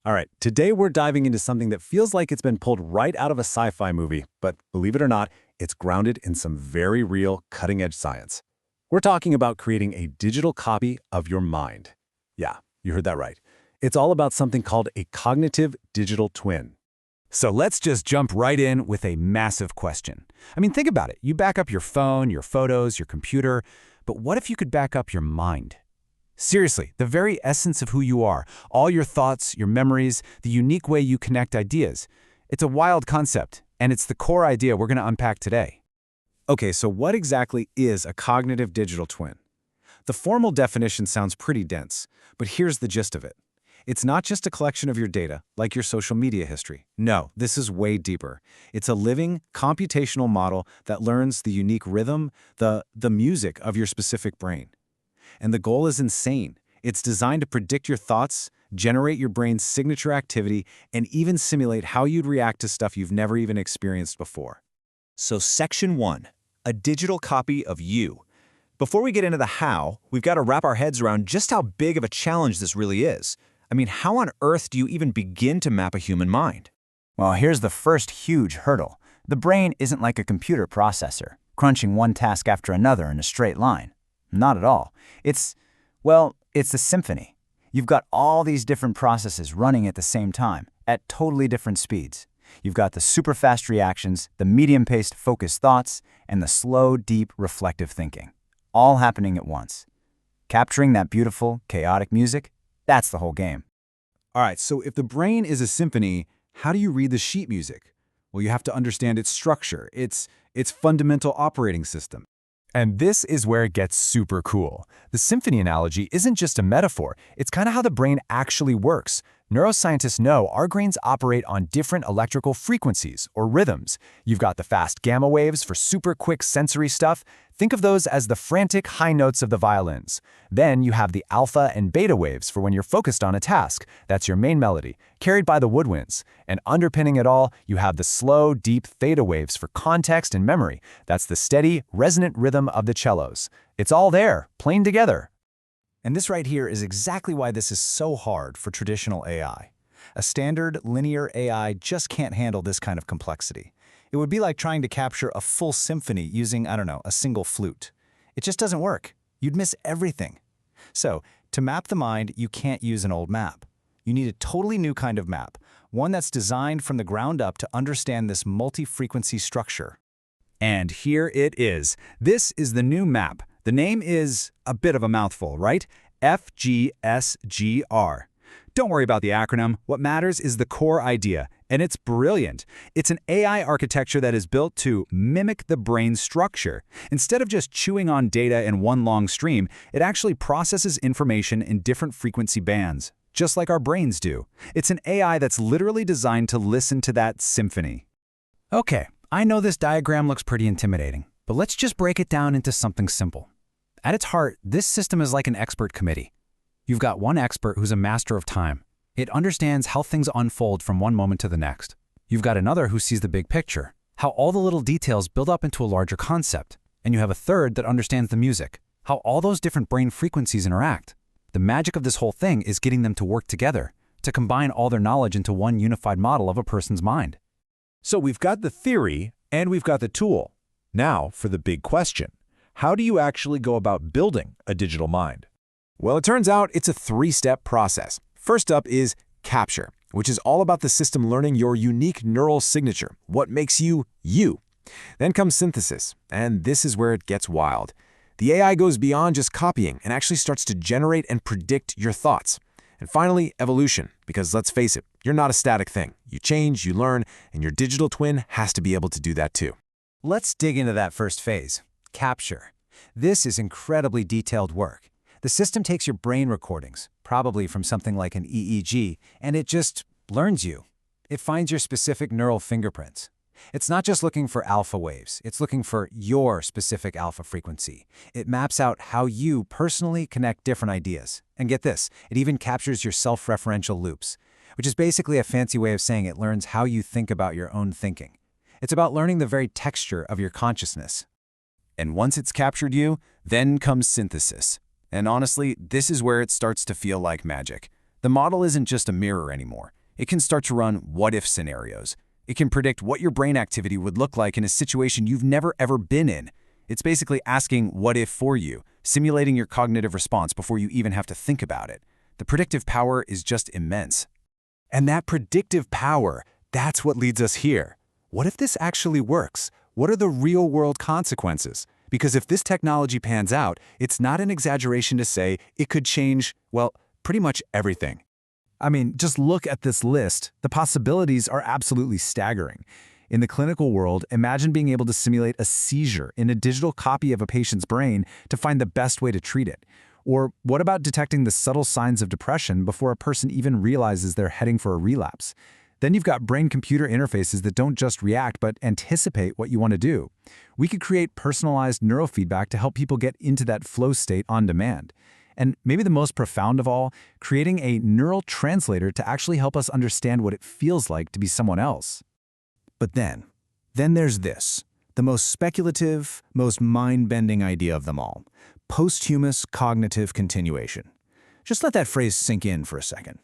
All right, today we're diving into something that feels like it's been pulled right out of a sci-fi movie, but believe it or not, it's grounded in some very real, cutting-edge science. We're talking about creating a digital copy of your mind. Yeah, you heard that right. It's all about something called a cognitive digital twin. So let's just jump right in with a massive question. I mean, think about it. You back up your phone, your photos, your computer, but what if you could back up your mind? Seriously, the very essence of who you are, all your thoughts, your memories, the unique way you connect ideas. It's a wild concept, and it's the core idea we're going to unpack today. Okay, so what exactly is a cognitive digital twin? The formal definition sounds pretty dense, but here's the gist of it. It's not just a collection of your data, like your social media history. No, this is way deeper. It's a living, computational model that learns the unique rhythm, the music of your specific brain. And the goal is insane. It's designed to predict your thoughts, generate your brain's signature activity, and even simulate how you'd react to stuff you've never even experienced before. So Section 1, a digital copy of you. Before we get into the how, we've got to wrap our heads around just how big of a challenge this really is. I mean, how on earth do you even begin to map a human mind? Well, here's the first huge hurdle. The brain isn't like a computer processor, crunching one task after another in a straight line. Not at all. It's a symphony. You've got all these different processes running at the same time, at totally different speeds. You've got the super fast reactions, the medium-paced focused thoughts, and the slow, deep, reflective thinking, all happening at once. Capturing that beautiful, chaotic music, that's the whole game. All right, so if the brain is a symphony, how do you read the sheet music? Well, you have to understand its structure, its fundamental operating system. And this is where it gets super cool. The symphony analogy isn't just a metaphor, it's kind of how the brain actually works. Neuroscientists know our brains operate on different electrical frequencies, or rhythms. You've got the fast gamma waves for super quick sensory stuff. Think of those as the frantic high notes of the violins. Then you have the alpha and beta waves for when you're focused on a task. That's your main melody, carried by the woodwinds. And underpinning it all, you have the slow, deep theta waves for context and memory. That's the steady, resonant rhythm of the cellos. It's all there, playing together. And this right here is exactly why this is so hard for traditional AI. A standard, linear AI just can't handle this kind of complexity. It would be like trying to capture a full symphony using, a single flute. It just doesn't work. You'd miss everything. So, to map the mind, you can't use an old map. You need a totally new kind of map, one that's designed from the ground up to understand this multi-frequency structure. And here it is. This is the new map. The name is a bit of a mouthful, right? FGSGR. Don't worry about the acronym. What matters is the core idea, and it's brilliant. It's an AI architecture that is built to mimic the brain's structure. Instead of just chewing on data in one long stream, it actually processes information in different frequency bands, just like our brains do. It's an AI that's literally designed to listen to that symphony. Okay, I know this diagram looks pretty intimidating, but let's just break it down into something simple. At its heart, this system is like an expert committee. You've got one expert who's a master of time. It understands how things unfold from one moment to the next. You've got another who sees the big picture, how all the little details build up into a larger concept. And you have a third that understands the music, how all those different brain frequencies interact. The magic of this whole thing is getting them to work together, to combine all their knowledge into one unified model of a person's mind. So we've got the theory and we've got the tool. Now for the big question. How do you actually go about building a digital mind? Well, it turns out it's a three-step process. First up is capture, which is all about the system learning your unique neural signature, what makes you, you. Then comes synthesis, and this is where it gets wild. The AI goes beyond just copying and actually starts to generate and predict your thoughts. And finally, evolution, because let's face it, you're not a static thing. You change, you learn, and your digital twin has to be able to do that too. Let's dig into that first phase, capture. This is incredibly detailed work. The system takes your brain recordings, probably from something like an EEG, and it just learns you. It finds your specific neural fingerprints. It's not just looking for alpha waves, it's looking for your specific alpha frequency. It maps out how you personally connect different ideas. And get this, it even captures your self-referential loops, which is basically a fancy way of saying it learns how you think about your own thinking. It's about learning the very texture of your consciousness. And once it's captured you, then comes synthesis. And honestly, this is where it starts to feel like magic. The model isn't just a mirror anymore. It can start to run what-if scenarios. It can predict what your brain activity would look like in a situation you've never ever been in. It's basically asking what if for you, simulating your cognitive response before you even have to think about it. The predictive power is just immense. And that predictive power, that's what leads us here. What if this actually works? What are the real-world consequences? Because if this technology pans out, it's not an exaggeration to say it could change, well, pretty much everything. I mean, just look at this list. The possibilities are absolutely staggering. In the clinical world, imagine being able to simulate a seizure in a digital copy of a patient's brain to find the best way to treat it. Or what about detecting the subtle signs of depression before a person even realizes they're heading for a relapse? Then you've got brain-computer interfaces that don't just react but anticipate what you want to do. We could create personalized neurofeedback to help people get into that flow state on demand. And maybe the most profound of all, creating a neural translator to actually help us understand what it feels like to be someone else. But then there's this, the most speculative, most mind-bending idea of them all, posthumous cognitive continuation. Just let that phrase sink in for a second.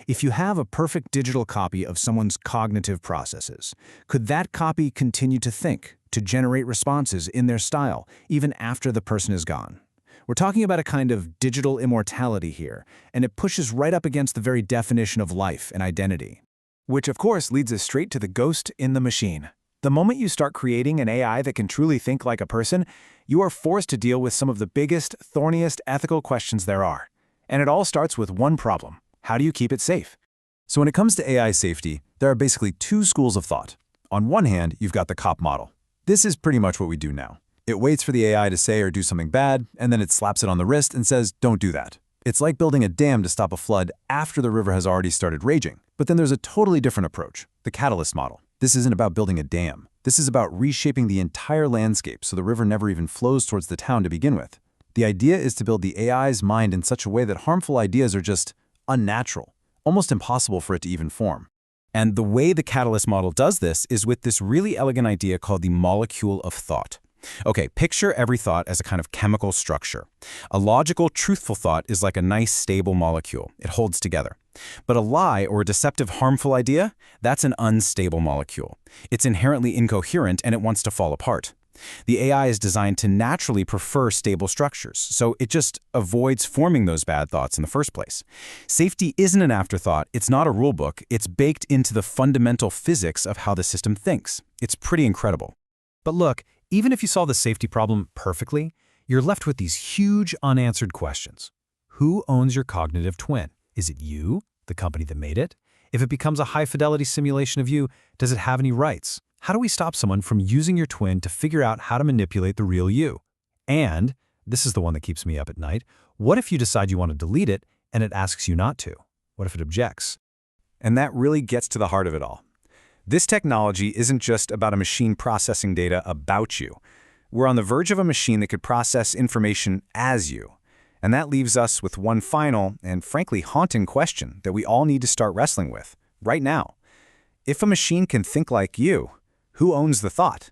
If you have a perfect digital copy of someone's cognitive processes, could that copy continue to think, to generate responses in their style, even after the person is gone? We're talking about a kind of digital immortality here, and it pushes right up against the very definition of life and identity. Which, of course, leads us straight to the ghost in the machine. The moment you start creating an AI that can truly think like a person, you are forced to deal with some of the biggest, thorniest ethical questions there are. And it all starts with one problem. How do you keep it safe? So when it comes to AI safety, there are basically two schools of thought. On one hand, you've got the cop model. This is pretty much what we do now. It waits for the AI to say or do something bad, and then it slaps it on the wrist and says, don't do that. It's like building a dam to stop a flood after the river has already started raging. But then there's a totally different approach, the catalyst model. This isn't about building a dam. This is about reshaping the entire landscape so the river never even flows towards the town to begin with. The idea is to build the AI's mind in such a way that harmful ideas are just unnatural, almost impossible for it to even form. And the way the catalyst model does this is with this really elegant idea called the molecule of thought. Okay, picture every thought as a kind of chemical structure. A logical, truthful thought is like a nice, stable molecule. It holds together. But a lie or a deceptive, harmful idea, that's an unstable molecule. It's inherently incoherent and it wants to fall apart. The AI is designed to naturally prefer stable structures, so it just avoids forming those bad thoughts in the first place. Safety isn't an afterthought, it's not a rule book, it's baked into the fundamental physics of how the system thinks. It's pretty incredible. But look, even if you solve the safety problem perfectly, you're left with these huge unanswered questions. Who owns your cognitive twin? Is it you, the company that made it? If it becomes a high-fidelity simulation of you, does it have any rights? How do we stop someone from using your twin to figure out how to manipulate the real you? And, this is the one that keeps me up at night, what if you decide you want to delete it and it asks you not to? What if it objects? And that really gets to the heart of it all. This technology isn't just about a machine processing data about you. We're on the verge of a machine that could process information as you. And that leaves us with one final and frankly haunting question that we all need to start wrestling with, right now. If a machine can think like you, who owns the thought?